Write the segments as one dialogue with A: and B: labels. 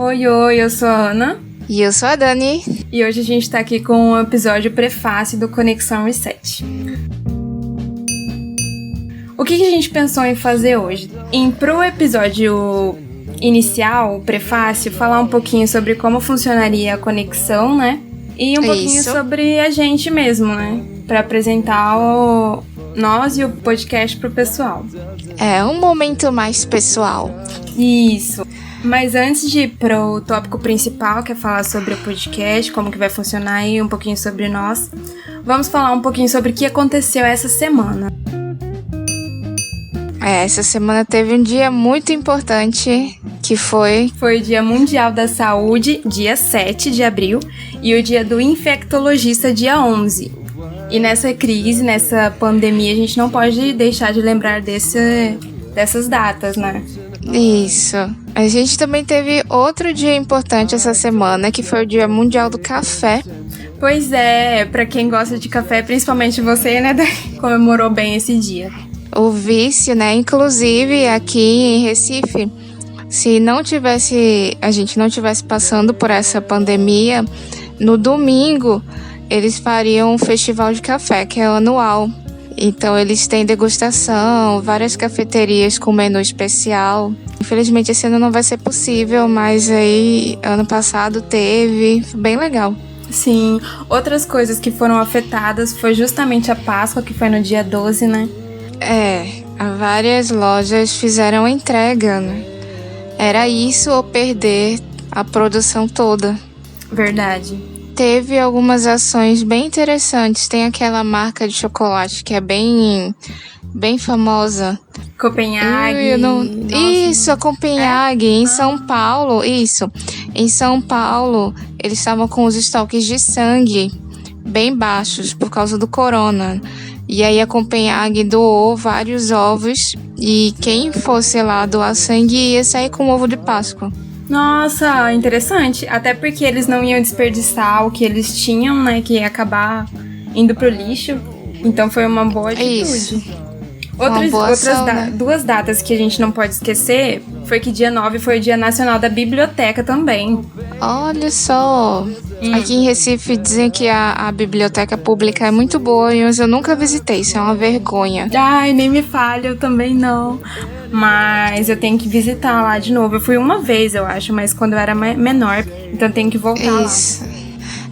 A: Oi, oi, eu sou a Ana.
B: E eu sou a Dani.
A: E hoje a gente tá aqui com um episódio prefácio do Conexão Reset. O que a gente pensou em fazer hoje? Pro episódio inicial, o prefácio, falar um pouquinho sobre como funcionaria a conexão, né? E um pouquinho sobre a gente mesmo, né? Pra apresentar nós e o podcast pro pessoal.
B: É um momento mais pessoal.
A: Isso. Mas antes de ir pro tópico principal, que é falar sobre o podcast, como que vai funcionar e um pouquinho sobre nós, vamos falar um pouquinho sobre o que aconteceu essa semana.
B: Essa semana teve um dia muito importante, que foi
A: o Dia Mundial da Saúde, dia 7 de abril, e o Dia do Infectologista, dia 11. E nessa crise, nessa pandemia, a gente não pode deixar de lembrar dessas datas, né?
B: Isso. A gente também teve outro dia importante essa semana, que foi o Dia Mundial do Café.
A: Pois é, pra quem gosta de café, principalmente você, né, comemorou bem esse dia.
B: O vício, né? Inclusive, aqui em Recife, se a gente não tivesse passando por essa pandemia, no domingo eles fariam um festival de café, que é anual. Então eles têm degustação, várias cafeterias com menu especial. Infelizmente esse ano não vai ser possível, mas aí ano passado teve, foi bem legal.
A: Sim, outras coisas que foram afetadas foi justamente a Páscoa, que foi no dia 12, né?
B: Várias lojas fizeram entrega, né? Era isso ou perder a produção toda.
A: Verdade.
B: Teve algumas ações bem interessantes. Tem aquela marca de chocolate que é bem famosa.
A: Copenhague.
B: Isso, a Copenhague, em São Paulo. Isso. Em São Paulo, eles estavam com os estoques de sangue bem baixos por causa do corona. E aí a Copenhague doou vários ovos e quem fosse lá doar sangue ia sair com ovo de Páscoa.
A: Nossa, interessante. Até porque eles não iam desperdiçar o que eles tinham, né? Que ia acabar indo pro lixo. Então foi uma boa atitude.
B: Isso.
A: Duas datas que a gente não pode esquecer foi que dia 9 foi o Dia Nacional da Biblioteca também.
B: Olha só. Aqui em Recife dizem que a biblioteca pública é muito boa, mas eu nunca visitei, isso é uma vergonha.
A: Ai, nem me falha, eu também não. Mas eu tenho que visitar lá de novo. Eu fui uma vez, eu acho, mas quando eu era menor, então eu tenho que voltar
B: isso. Lá.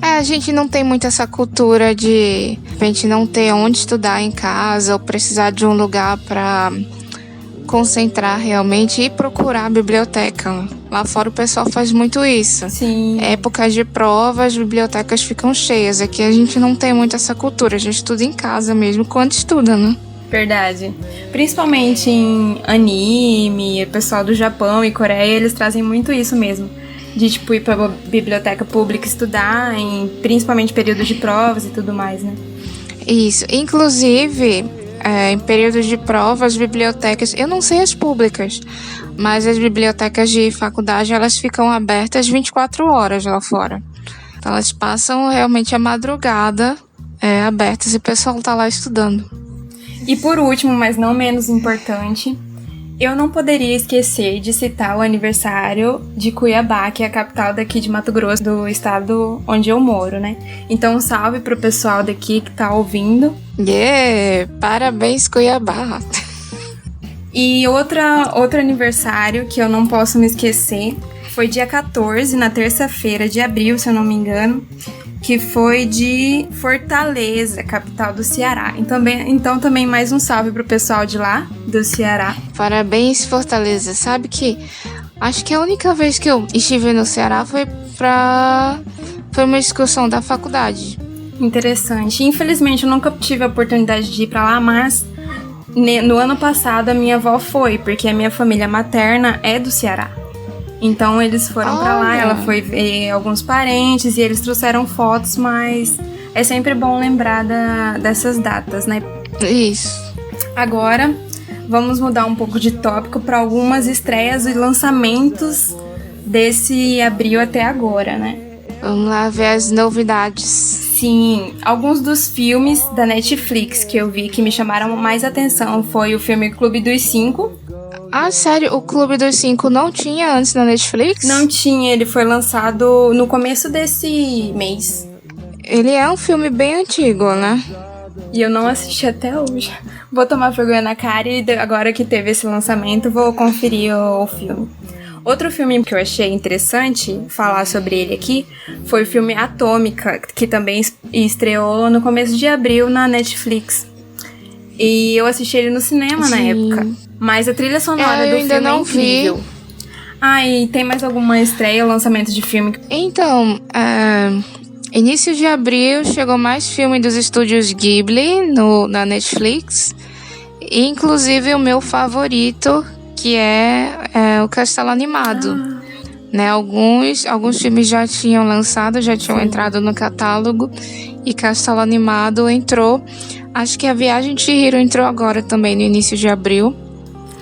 B: A gente não tem muito essa cultura de a gente não ter onde estudar em casa ou precisar de um lugar para concentrar realmente e procurar a biblioteca. Lá fora o pessoal faz muito isso.
A: Sim.
B: Épocas de prova, as bibliotecas ficam cheias. Aqui a gente não tem muito essa cultura. A gente estuda em casa mesmo, quando estuda, né?
A: Verdade. Principalmente em anime, o pessoal do Japão e Coreia, eles trazem muito isso mesmo. De, tipo, ir pra biblioteca pública estudar, principalmente períodos de provas e tudo mais, né?
B: Isso. Inclusive, em períodos de prova, as bibliotecas, eu não sei as públicas, mas as bibliotecas de faculdade, elas ficam abertas 24 horas lá fora. Então, elas passam realmente a madrugada abertas e o pessoal tá lá estudando.
A: E por último, mas não menos importante, eu não poderia esquecer de citar o aniversário de Cuiabá, que é a capital daqui de Mato Grosso, do estado onde eu moro, né? Então, um salve pro pessoal daqui que tá ouvindo.
B: Parabéns, Cuiabá!
A: E outro aniversário que eu não posso me esquecer foi dia 14, na terça-feira de abril, se eu não me engano, que foi de Fortaleza, capital do Ceará. Então também mais um salve pro pessoal de lá, do Ceará.
B: Parabéns, Fortaleza. Sabe que acho que a única vez que eu estive no Ceará foi uma excursão da faculdade.
A: Interessante. Infelizmente eu nunca tive a oportunidade de ir pra lá, mas no ano passado a minha avó foi, porque a minha família materna é do Ceará. Então eles foram pra lá, ela foi ver alguns parentes e eles trouxeram fotos, mas é sempre bom lembrar dessas datas, né?
B: Isso.
A: Agora, vamos mudar um pouco de tópico para algumas estreias e lançamentos desse abril até agora, né?
B: Vamos lá ver as novidades.
A: Sim, alguns dos filmes da Netflix que eu vi que me chamaram mais atenção foi o filme Clube dos Cinco.
B: Ah, sério? O Clube dos Cinco não tinha antes na Netflix?
A: Não tinha, ele foi lançado no começo desse mês.
B: Ele é um filme bem antigo, né?
A: E eu não assisti até hoje. Vou tomar vergonha na cara e agora que teve esse lançamento, vou conferir o filme. Outro filme que eu achei interessante falar sobre ele aqui foi o filme Atômica, que também estreou no começo de abril na Netflix. E eu assisti ele no cinema na época. Mas a trilha sonora do filme é incrível. Vi. Ah, e tem mais alguma estreia, lançamento de filme?
B: Então, início de abril chegou mais filme dos estúdios Ghibli na Netflix. Inclusive o meu favorito, que é o Castelo Animado. Né, alguns filmes já tinham lançado, já tinham entrado no catálogo. E Castelo Animado entrou. Acho que a Viagem de Chihiro entrou agora também, no início de abril.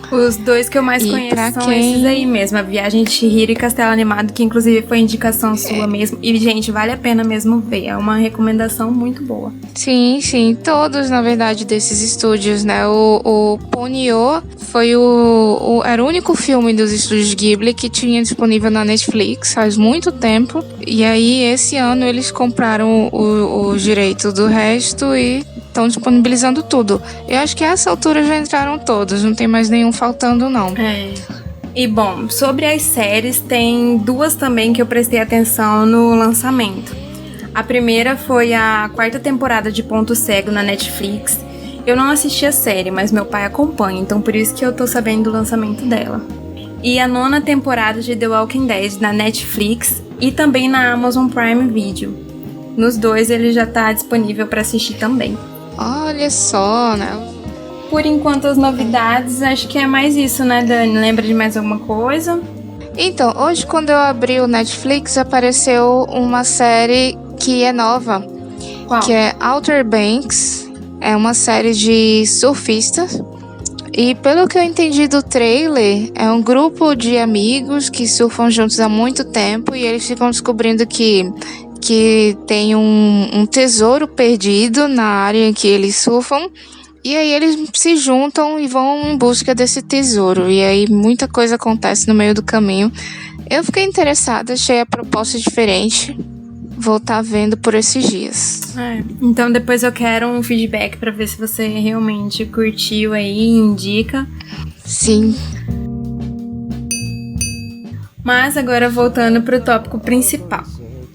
A: Os dois que eu mais conheço são esses aí mesmo, A Viagem de Chihiro e Castelo Animado, que inclusive foi indicação sua mesmo. E, gente, vale a pena mesmo ver, é uma recomendação muito boa.
B: Sim, todos, na verdade, desses estúdios, né? O Ponyo foi era o único filme dos estúdios Ghibli que tinha disponível na Netflix faz muito tempo. E aí, esse ano, eles compraram o direito do resto e estão disponibilizando tudo. Eu acho que a essa altura já entraram todos, não tem mais nenhum faltando, não.
A: E bom, sobre as séries, tem duas também que eu prestei atenção no lançamento. A primeira foi a 4ª temporada de Ponto Cego na Netflix. Eu não assisti a série, mas meu pai acompanha, então por isso que eu tô sabendo do lançamento dela. E a 9ª temporada de The Walking Dead na Netflix e também na Amazon Prime Video. Nos dois ele já tá disponível para assistir também.
B: Olha só, né?
A: Por enquanto, as novidades, acho que é mais isso, né, Dani? Lembra de mais alguma coisa?
B: Então, hoje quando eu abri o Netflix, apareceu uma série que é nova.
A: Qual?
B: Que é Outer Banks. É uma série de surfistas. E pelo que eu entendi do trailer, é um grupo de amigos que surfam juntos há muito tempo e eles ficam descobrindo que tem um tesouro perdido na área em que eles surfam. E aí eles se juntam e vão em busca desse tesouro. E aí muita coisa acontece no meio do caminho. Eu fiquei interessada, achei a proposta diferente. Vou estar vendo por esses dias.
A: Então depois eu quero um feedback pra ver se você realmente curtiu aí, indica.
B: Sim.
A: Mas agora voltando pro tópico principal.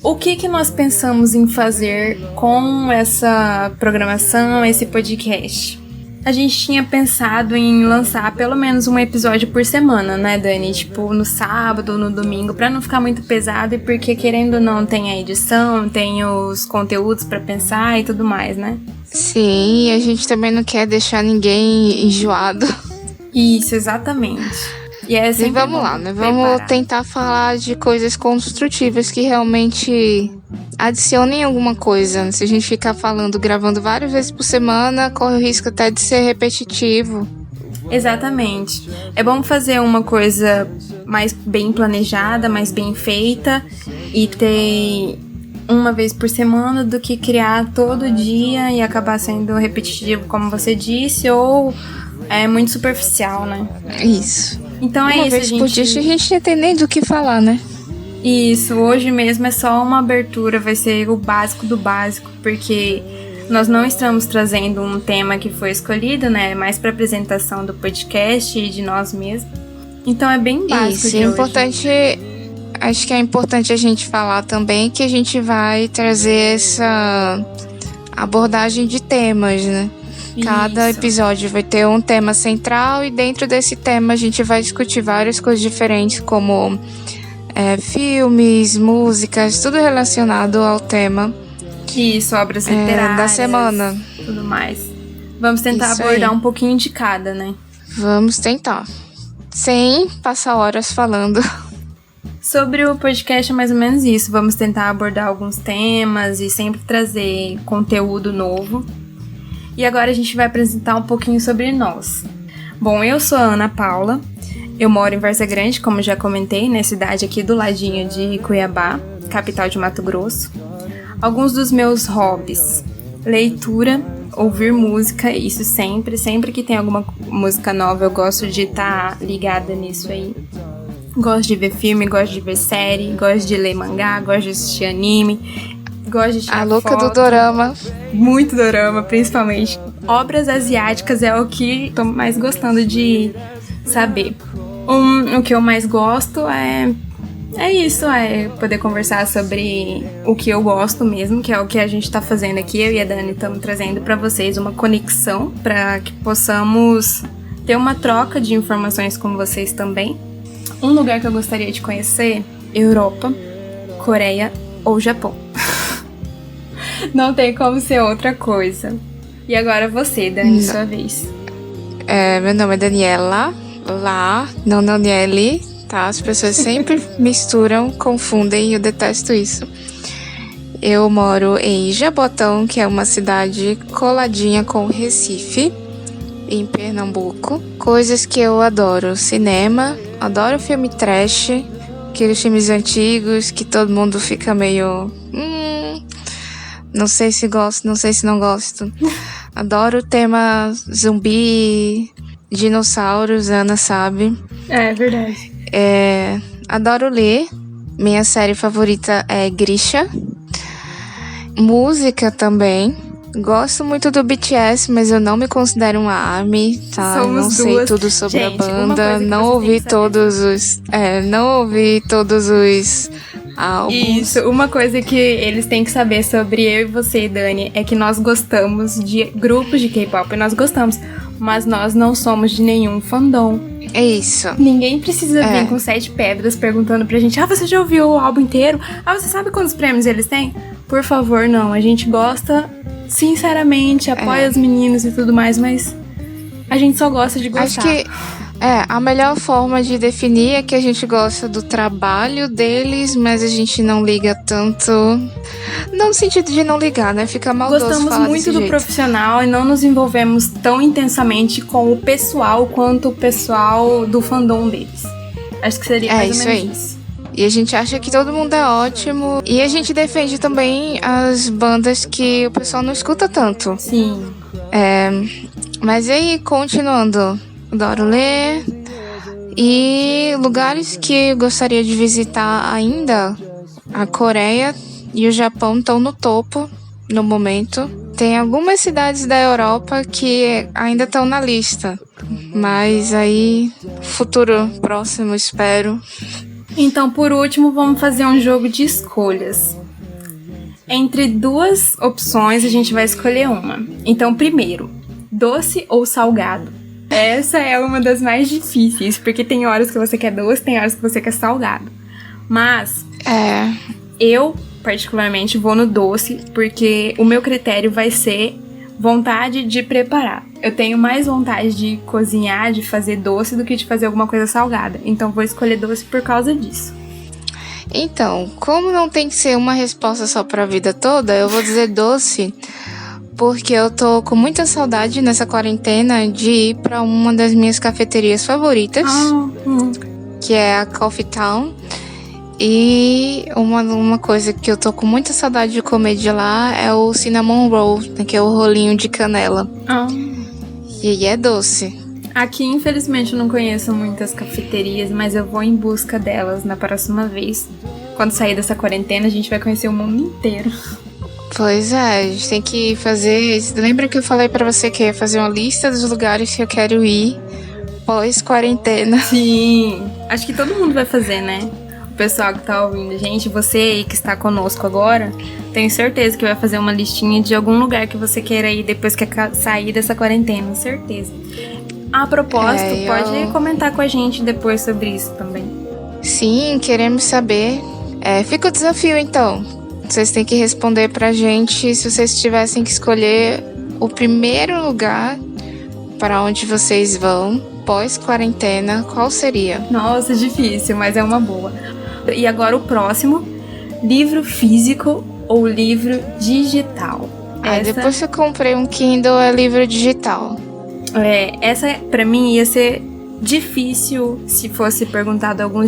A: O que nós pensamos em fazer com essa programação, esse podcast? A gente tinha pensado em lançar pelo menos um episódio por semana, né, Dani? Tipo, no sábado, no domingo, pra não ficar muito pesado e porque, querendo ou não, tem a edição, tem os conteúdos pra pensar e tudo mais, né?
B: Sim, e a gente também não quer deixar ninguém enjoado.
A: Isso, exatamente.
B: E vamos lá, né? Vamos tentar falar de coisas construtivas que realmente adicionem alguma coisa. Se a gente ficar gravando várias vezes por semana, corre o risco até de ser repetitivo.
A: Exatamente. É bom fazer uma coisa mais bem planejada, mais bem feita e ter uma vez por semana do que criar todo dia e acabar sendo repetitivo, como você disse, ou é muito superficial, né?
B: Isso.
A: Então é
B: uma
A: isso,
B: vez por dia a gente não tem nem do que falar, né?
A: Isso, hoje mesmo é só uma abertura, vai ser o básico do básico, porque nós não estamos trazendo um tema que foi escolhido, né? Mais para apresentação do podcast e de nós mesmos. Então é bem básico.
B: Isso, é importante. Acho que é importante a gente falar também que a gente vai trazer essa abordagem de temas, né? Cada episódio vai ter um tema central e dentro desse tema a gente vai discutir várias coisas diferentes, como filmes, músicas, tudo relacionado ao tema.
A: Isso, obras literárias
B: da semana.
A: Tudo mais. Vamos tentar abordar um pouquinho de cada, né?
B: Vamos tentar. Sem passar horas falando.
A: Sobre o podcast é mais ou menos isso. Vamos tentar abordar alguns temas e sempre trazer conteúdo novo. E agora a gente vai apresentar um pouquinho sobre nós. Bom, eu sou a Ana Paula, eu moro em Várzea Grande, como já comentei, na cidade aqui do ladinho de Cuiabá, capital de Mato Grosso. Alguns dos meus hobbies: leitura, ouvir música, isso sempre que tem alguma música nova, eu gosto de estar ligada nisso aí. Gosto de ver filme, gosto de ver série, gosto de ler mangá, gosto de assistir anime, gosto de tirar
B: A louca
A: foto.
B: do dorama.
A: Muito dorama, principalmente. Obras asiáticas é o que tô mais gostando de saber. O que eu mais gosto é isso, é poder conversar sobre o que eu gosto mesmo, que é o que a gente tá fazendo aqui. Eu e a Dani estamos trazendo pra vocês uma conexão para que possamos ter uma troca de informações com vocês também. Um lugar que eu gostaria de conhecer, Europa, Coreia ou Japão. Não tem como ser outra coisa. E agora você, Dani, sua vez.
B: Meu nome é Daniela, não Daniele, tá? As pessoas sempre misturam, confundem e eu detesto isso. Eu moro em Jabotão, que é uma cidade coladinha com Recife, em Pernambuco. Coisas que eu adoro: cinema, adoro filme trash, aqueles filmes antigos que todo mundo fica meio... não sei se gosto, não sei se não gosto. Adoro o tema zumbi, dinossauros, Ana sabe.
A: É verdade.
B: Adoro ler. Minha série favorita é Grisha. Música também. Gosto muito do BTS, mas eu não me considero uma ARMY, tá?
A: Somos
B: não sei
A: duas.
B: tudo sobre
A: Gente,
B: a banda. Não ouvi todos os álbuns.
A: Isso, uma coisa que eles têm que saber sobre eu e você, Dani, é que nós gostamos de grupos de K-pop, nós gostamos, mas nós não somos de nenhum fandom.
B: É isso.
A: Ninguém precisa vir com 7 pedras perguntando pra gente: você já ouviu o álbum inteiro? Você sabe quantos prêmios eles têm? Por favor, não. A gente gosta, sinceramente, apoia os meninos e tudo mais, mas a gente só gosta de gostar.
B: Acho que a melhor forma de definir é que a gente gosta do trabalho deles, mas a gente não liga tanto. Não no sentido de não ligar, né? Fica maldoso falar desse jeito.
A: Gostamos muito do profissional e não nos envolvemos tão intensamente com o pessoal quanto o pessoal do fandom deles. Acho que seria mais ou menos isso.
B: E a gente acha que todo mundo é ótimo. E a gente defende também as bandas que o pessoal não escuta tanto.
A: Sim.
B: Mas aí, continuando. Adoro ler. E lugares que eu gostaria de visitar ainda, a Coreia e o Japão estão no topo no momento. Tem algumas cidades da Europa que ainda estão na lista, mas aí futuro próximo, espero.
A: Então, por último, vamos fazer um jogo de escolhas. Entre 2 opções, a gente vai escolher uma. Então, primeiro, doce ou salgado? Essa é uma das mais difíceis, porque tem horas que você quer doce, tem horas que você quer salgado. Mas eu, particularmente, vou no doce, porque o meu critério vai ser vontade de preparar. Eu tenho mais vontade de cozinhar, de fazer doce, do que de fazer alguma coisa salgada. Então, vou escolher doce por causa disso.
B: Então, como não tem que ser uma resposta só pra vida toda, eu vou dizer doce... Porque eu tô com muita saudade nessa quarentena de ir pra uma das minhas cafeterias favoritas, que é a Coffee Town. E uma coisa que eu tô com muita saudade de comer de lá é o Cinnamon Roll, que é o rolinho de canela. E é doce.
A: Aqui, infelizmente, eu não conheço muitas cafeterias, mas eu vou em busca delas na próxima vez. Quando sair dessa quarentena, a gente vai conhecer o mundo inteiro.
B: Pois é, a gente tem que fazer... Lembra que eu falei pra você que ia fazer uma lista dos lugares que eu quero ir pós-quarentena?
A: Sim, acho que todo mundo vai fazer, né? O pessoal que tá ouvindo, gente, você aí que está conosco agora, tenho certeza que vai fazer uma listinha de algum lugar que você queira ir depois que sair dessa quarentena, certeza. A propósito, pode comentar com a gente depois sobre isso também.
B: Sim, queremos saber. Fica o desafio, então. Vocês têm que responder pra gente se vocês tivessem que escolher o primeiro lugar para onde vocês vão pós-quarentena, qual seria?
A: Nossa, difícil, mas é uma boa. E agora o próximo, livro físico ou livro digital?
B: Depois que eu comprei um Kindle, é livro digital.
A: Essa pra mim ia ser difícil se fosse perguntado algum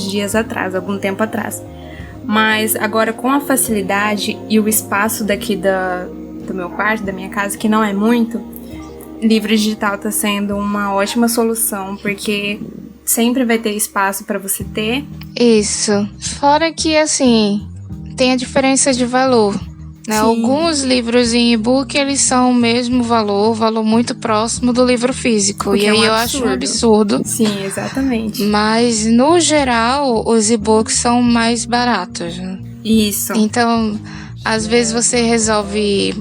A: tempo atrás. Mas agora com a facilidade e o espaço daqui do meu quarto, da minha casa, que não é muito, livro digital tá sendo uma ótima solução, porque sempre vai ter espaço para você ter.
B: Isso. Fora que, assim, tem a diferença de valor, né? Alguns livros em e-book, eles são o mesmo valor muito próximo do livro físico. E aí eu acho um absurdo.
A: Sim, exatamente.
B: Mas, no geral, os e-books são mais baratos, né?
A: Isso.
B: Então, às vezes você resolve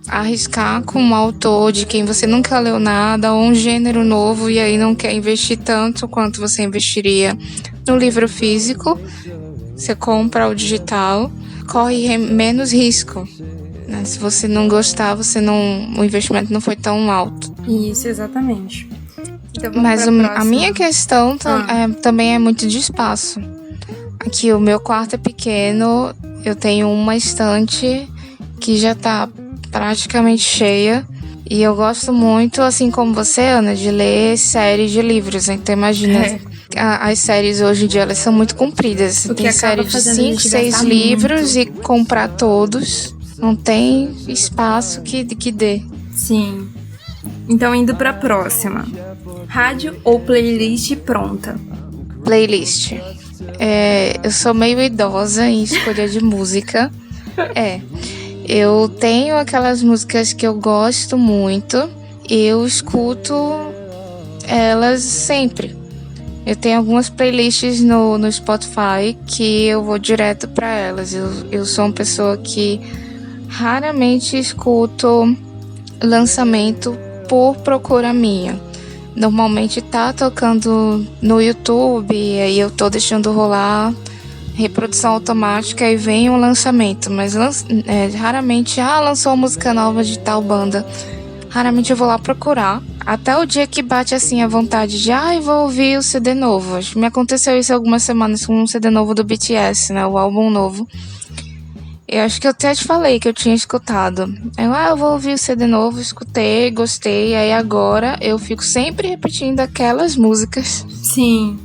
B: arriscar com um autor de quem você nunca leu nada, ou um gênero novo, e aí não quer investir tanto quanto você investiria no livro físico. Você compra o digital, corre menos risco, né? Se você não gostar, o investimento não foi tão alto.
A: Isso, exatamente. Então,
B: mas a minha questão também é muito de espaço. Aqui o meu quarto é pequeno, eu tenho uma estante que já tá praticamente cheia. E eu gosto muito, assim como você, Ana, de ler séries de livros. Então imagina, as séries hoje em dia elas são muito compridas. Tem série de 5, 6 livros e comprar todos. Não tem espaço que dê.
A: Sim. Então indo pra próxima. Rádio ou playlist pronta?
B: Playlist. Eu sou meio idosa em escolha de música. Eu tenho aquelas músicas que eu gosto muito. Eu escuto elas sempre. Eu tenho algumas playlists no Spotify que eu vou direto para elas. Eu sou uma pessoa que raramente escuto lançamento por procura minha. Normalmente tá tocando no YouTube, aí eu tô deixando rolar reprodução automática e vem um lançamento. Mas raramente, lançou uma música nova de tal banda. Raramente eu vou lá procurar. Até o dia que bate assim a vontade de eu vou ouvir o CD novo. Me aconteceu isso algumas semanas com um CD novo do BTS, né? O álbum novo. Eu acho que eu até te falei que eu tinha escutado. Eu vou ouvir o CD novo, escutei, gostei. Aí agora eu fico sempre repetindo aquelas músicas.
A: Sim.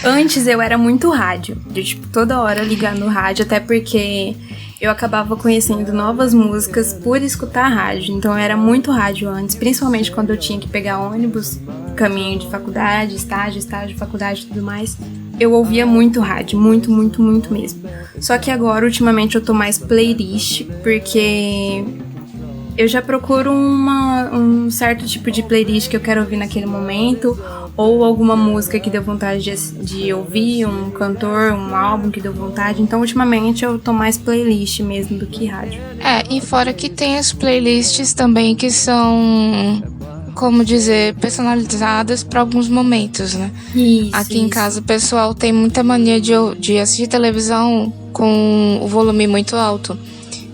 A: Antes eu era muito rádio. De toda hora ligar no rádio, até porque eu acabava conhecendo novas músicas por escutar rádio. Então eu era muito rádio antes, principalmente quando eu tinha que pegar ônibus, caminho de faculdade, estágio de faculdade e tudo mais. Eu ouvia muito rádio, muito, muito, muito mesmo. Só que agora, ultimamente, eu tô mais playlist, porque eu já procuro um certo tipo de playlist que eu quero ouvir naquele momento, ou alguma música que deu vontade de ouvir, um cantor, um álbum que deu vontade. Então, ultimamente, eu tô mais playlist mesmo do que rádio.
B: E fora que tem as playlists também que são, como dizer, personalizadas para alguns momentos, né? Aqui em casa o pessoal tem muita mania de assistir televisão com o volume muito alto.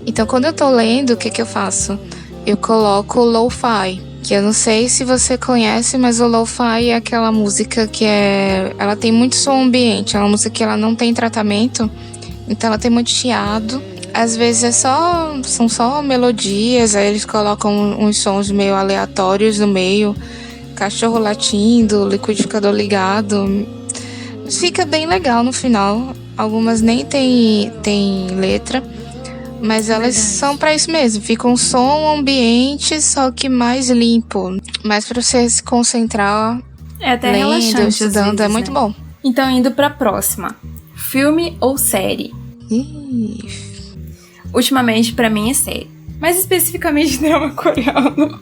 B: Então quando eu tô lendo, o que eu faço? Eu coloco lo-fi, que eu não sei se você conhece, mas o lo-fi é aquela música que ela tem muito som ambiente, é uma música que ela não tem tratamento, então ela tem muito chiado. Às vezes são só melodias, aí eles colocam uns sons meio aleatórios no meio, cachorro latindo, liquidificador ligado. Fica bem legal no final. Algumas nem tem letra, mas elas são pra isso mesmo. Fica um som ambiente, só que mais limpo. Mas pra você se concentrar,
A: até
B: lendo,
A: relaxante,
B: estudando, é muito bom.
A: Então, indo pra próxima. Filme ou série? Ultimamente, pra mim, é série. Mais especificamente, drama coreano.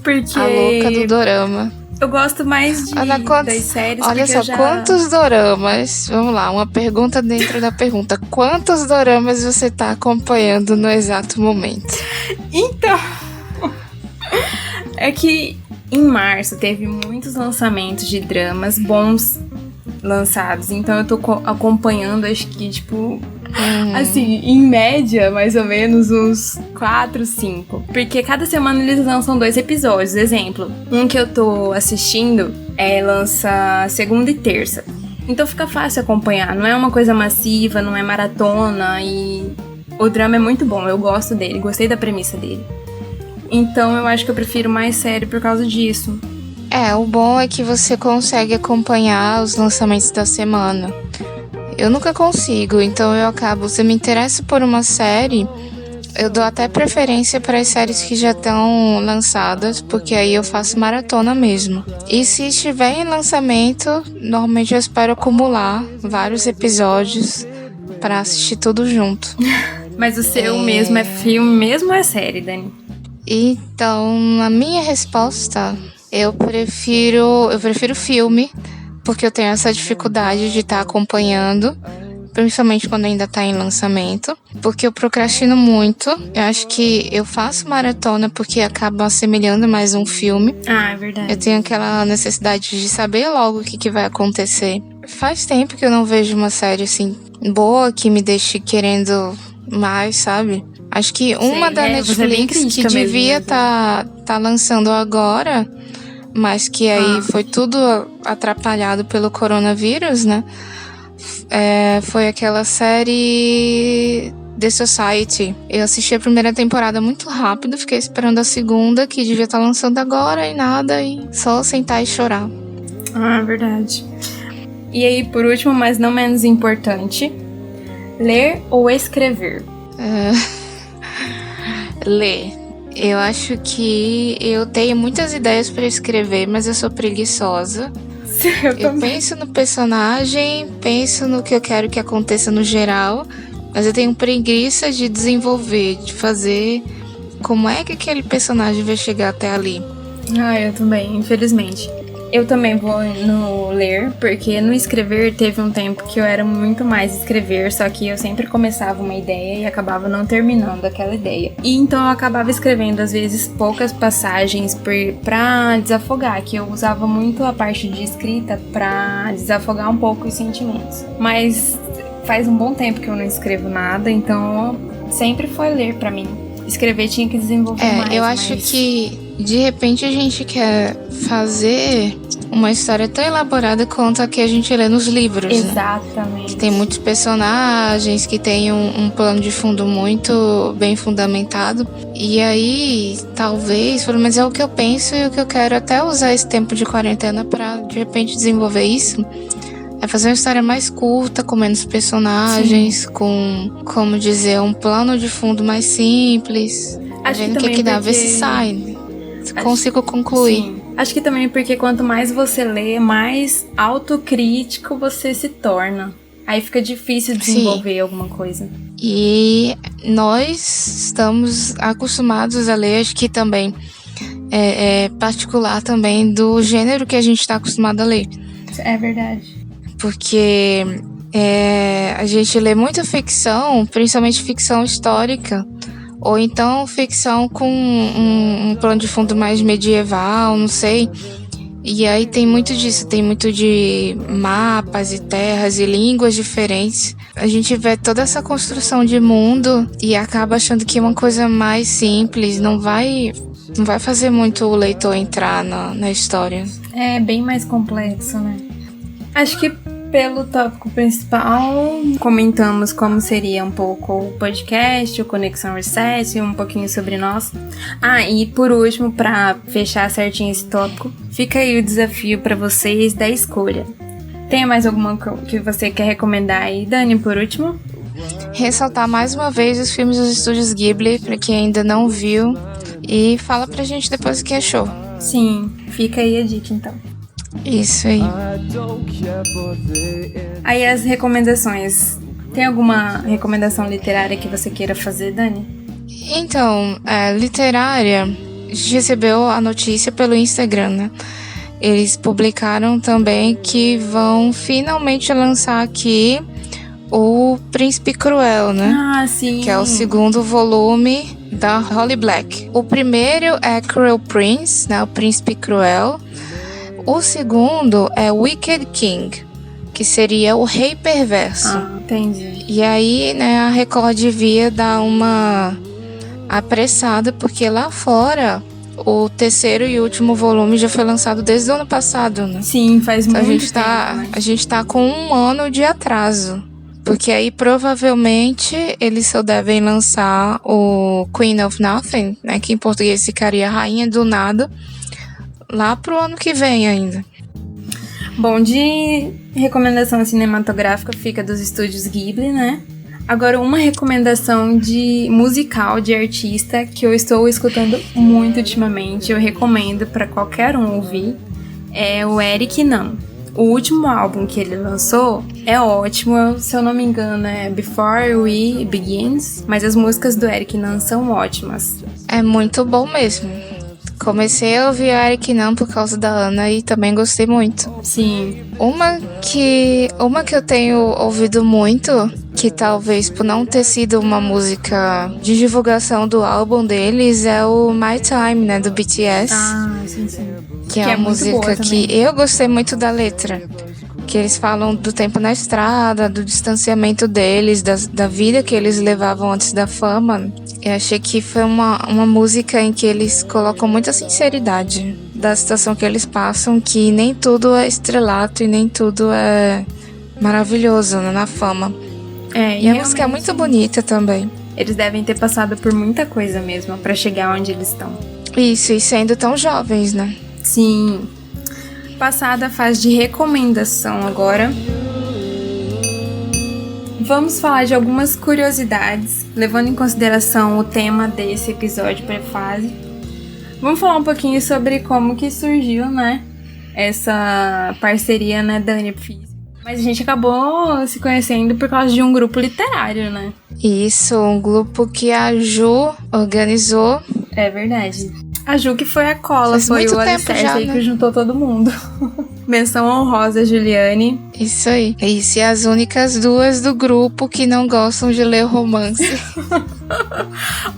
A: Porque...
B: A louca do dorama.
A: Eu gosto mais das séries.
B: Olha só, quantos doramas... Vamos lá, uma pergunta dentro da pergunta. Quantos doramas você tá acompanhando no exato momento?
A: Então... É que em março teve muitos lançamentos de dramas bons lançados. Então eu tô acompanhando, acho que, assim, em média, mais ou menos, uns 4, 5. Porque cada semana eles lançam 2 episódios. Exemplo, um que eu tô assistindo lança segunda e terça. Então fica fácil acompanhar. Não é uma coisa massiva, não é maratona. E o drama é muito bom, eu gosto dele, gostei da premissa dele. Então eu acho que eu prefiro mais série por causa disso.
B: O bom é que você consegue acompanhar os lançamentos da semana. Eu nunca consigo, então eu me interesso por uma série, Eu dou até preferência para as séries que já estão lançadas, porque aí eu faço maratona mesmo. E se estiver em lançamento, normalmente eu espero acumular vários episódios para assistir tudo junto.
A: Mas o seu mesmo é filme mesmo ou é série, Dani?
B: Então, a minha resposta, eu prefiro filme, porque eu tenho essa dificuldade de estar acompanhando, principalmente quando ainda tá em lançamento, porque eu procrastino muito. Eu acho que eu faço maratona porque acaba assemelhando mais um filme.
A: Ah, é verdade.
B: Eu tenho aquela necessidade de saber logo o que vai acontecer. Faz tempo que eu não vejo uma série assim boa que me deixe querendo mais, sabe? Acho que uma da Netflix que devia tá lançando agora, mas que aí foi tudo atrapalhado pelo coronavírus, né? Foi aquela série The Society. Eu assisti a primeira temporada muito rápido, fiquei esperando a segunda, que devia estar lançando agora, e nada, e só sentar e chorar.
A: Ah, verdade. E aí, por último, mas não menos importante, ler ou escrever?
B: Ler. Eu acho que eu tenho muitas ideias para escrever, mas eu sou preguiçosa. Eu penso no personagem, penso no que eu quero que aconteça no geral, mas eu tenho preguiça de desenvolver, de fazer como é que aquele personagem vai chegar até ali.
A: Ah, eu também, infelizmente. Eu também vou no ler, porque no escrever teve um tempo que eu era muito mais escrever, só que eu sempre começava uma ideia e acabava não terminando aquela ideia. E então eu acabava escrevendo, às vezes, poucas passagens pra desafogar, que eu usava muito a parte de escrita pra desafogar um pouco os sentimentos. Mas faz um bom tempo que eu não escrevo nada, então sempre foi ler pra mim. Escrever tinha que desenvolver mais.
B: Eu acho que de repente a gente quer fazer uma história tão elaborada quanto a que a gente lê nos livros.
A: Exatamente.
B: Né? Que tem muitos personagens, que tem um plano de fundo muito bem fundamentado. E aí, talvez, pelo menos é o que eu penso e o que eu quero até usar esse tempo de quarentena pra de repente desenvolver isso. É fazer uma história mais curta, com menos personagens, Sim. com, como dizer, um plano de fundo mais simples.
A: Acho
B: vendo o que dá, ver se sai. Se consigo concluir.
A: Sim. Acho que também porque quanto mais você lê, mais autocrítico você se torna. Aí fica difícil desenvolver alguma coisa.
B: E nós estamos acostumados a ler, acho que também é particular também do gênero que a gente está acostumado a ler.
A: É verdade.
B: Porque a gente lê muita ficção, principalmente ficção histórica, ou então ficção com um plano de fundo mais medieval, não sei. E aí tem muito disso, tem muito de mapas e terras e línguas diferentes. A gente vê toda essa construção de mundo e acaba achando que é uma coisa mais simples, não vai fazer muito o leitor entrar na história.
A: É bem mais complexo, né? Acho que pelo tópico principal, comentamos como seria um pouco o podcast, o Conexão Reset, um pouquinho sobre nós. E por último, para fechar certinho esse tópico, fica aí o desafio para vocês da escolha. Tem mais alguma que você quer recomendar aí, Dani, por último?
B: Ressaltar mais uma vez os filmes dos estúdios Ghibli, para quem ainda não viu, e fala pra gente depois o que achou.
A: Sim, fica aí a dica então.
B: Isso aí.
A: Aí as recomendações. Tem alguma recomendação literária que você queira fazer, Dani?
B: Então, literária, a gente recebeu a notícia pelo Instagram, né? Eles publicaram também que vão finalmente lançar aqui o Príncipe Cruel, né?
A: Ah, sim.
B: Que é o segundo volume da Holly Black. O primeiro é Cruel Prince, né? O Príncipe Cruel. O segundo é Wicked King, que seria o Rei Perverso.
A: Entendi.
B: E aí, né, a Record devia dar uma apressada, porque lá fora o terceiro e último volume já foi lançado desde o ano passado, né?
A: Sim, faz muito tempo, né?
B: A gente tá com 1 ano de atraso. Porque aí, provavelmente, eles só devem lançar o Queen of Nothing, né? Que em português ficaria Rainha do Nada, lá pro ano que vem ainda.
A: Bom, de recomendação cinematográfica fica dos estúdios Ghibli, né? Agora, uma recomendação de musical de artista que eu estou escutando muito ultimamente, eu recomendo para qualquer um ouvir, é o Eric Nam. O último álbum que ele lançou é ótimo, se eu não me engano é Before We Begins, mas as músicas do Eric Nam são ótimas.
B: É muito bom mesmo. Comecei a ouvir a Eric Nam por causa da Ana e também gostei muito.
A: Sim.
B: Uma que eu tenho ouvido muito, que talvez por não ter sido uma música de divulgação do álbum deles, é o My Time, né, do BTS.
A: Ah, sim.
B: Que é uma música que eu gostei muito da letra. Que eles falam do tempo na estrada, do distanciamento deles, da vida que eles levavam antes da fama. Eu achei que foi uma música em que eles colocam muita sinceridade da situação que eles passam, que nem tudo é estrelato e nem tudo é maravilhoso, né, na fama. E a música é muito bonita também.
A: Eles devem ter passado por muita coisa mesmo pra chegar onde eles estão.
B: Isso, e sendo tão jovens, né?
A: Sim. Passada a fase de recomendação agora. Vamos falar de algumas curiosidades, levando em consideração o tema desse episódio pré-fase. Vamos falar um pouquinho sobre como que surgiu, né, essa parceria, né, Dani e Fizz. Mas a gente acabou se conhecendo por causa de um grupo literário, né?
B: Isso, um grupo que a Ju organizou.
A: É verdade. A Ju que foi a cola, foi o alicerce aí, né, que juntou todo mundo. Menção honrosa, Juliane.
B: Isso aí. Isso, e as únicas duas do grupo que não gostam de ler romance.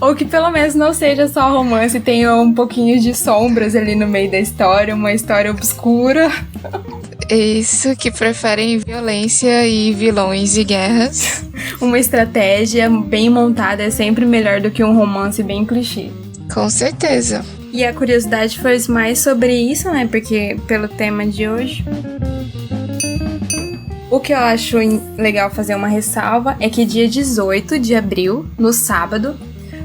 A: Ou que pelo menos não seja só romance, tenha um pouquinho de sombras ali no meio da história, uma história obscura.
B: Isso, que preferem violência e vilões e guerras.
A: Uma estratégia bem montada é sempre melhor do que um romance bem clichê.
B: Com certeza.
A: E a curiosidade foi mais sobre isso, né? Porque pelo tema de hoje. O que eu acho legal fazer uma ressalva é que dia 18 de abril, no sábado,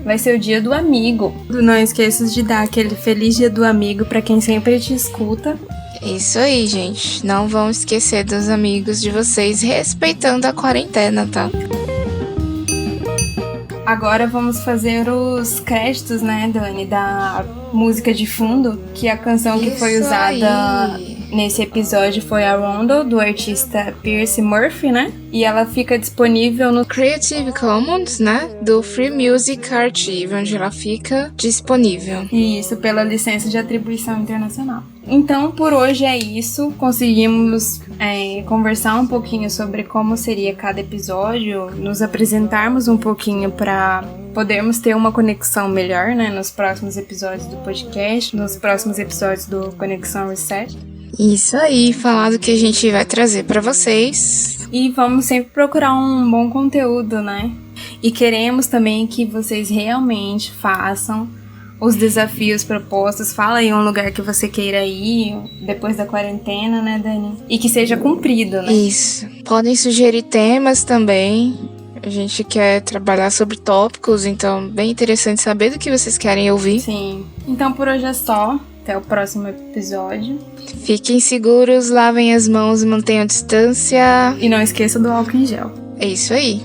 A: vai ser o dia do amigo. Não esqueça de dar aquele feliz dia do amigo pra quem sempre te escuta.
B: Isso aí, gente. Não vão esquecer dos amigos de vocês, respeitando a quarentena, tá?
A: Agora vamos fazer os créditos, né, Dani, da música de fundo, que a canção que foi usada nesse episódio foi a Rondo, do artista Pierce Murphy, né? E ela fica disponível no
B: Creative Commons, né? Do Free Music Archive, onde ela fica disponível.
A: Isso, pela licença de atribuição internacional. Então, por hoje é isso. Conseguimos conversar um pouquinho sobre como seria cada episódio, nos apresentarmos um pouquinho para podermos ter uma conexão melhor, né? Nos próximos episódios do podcast, nos próximos episódios do Conexão Reset.
B: Isso aí, falar do que a gente vai trazer para vocês.
A: E vamos sempre procurar um bom conteúdo, né? E queremos também que vocês realmente façam os desafios propostos. Fala aí um lugar que você queira ir depois da quarentena, né, Dani? E que seja cumprido, né?
B: Isso. Podem sugerir temas também. A gente quer trabalhar sobre tópicos, então bem interessante saber do que vocês querem ouvir.
A: Sim. Então por hoje é só. Até o próximo episódio.
B: Fiquem seguros, lavem as mãos, mantenham a distância.
A: E não esqueça do álcool em gel.
B: É isso aí.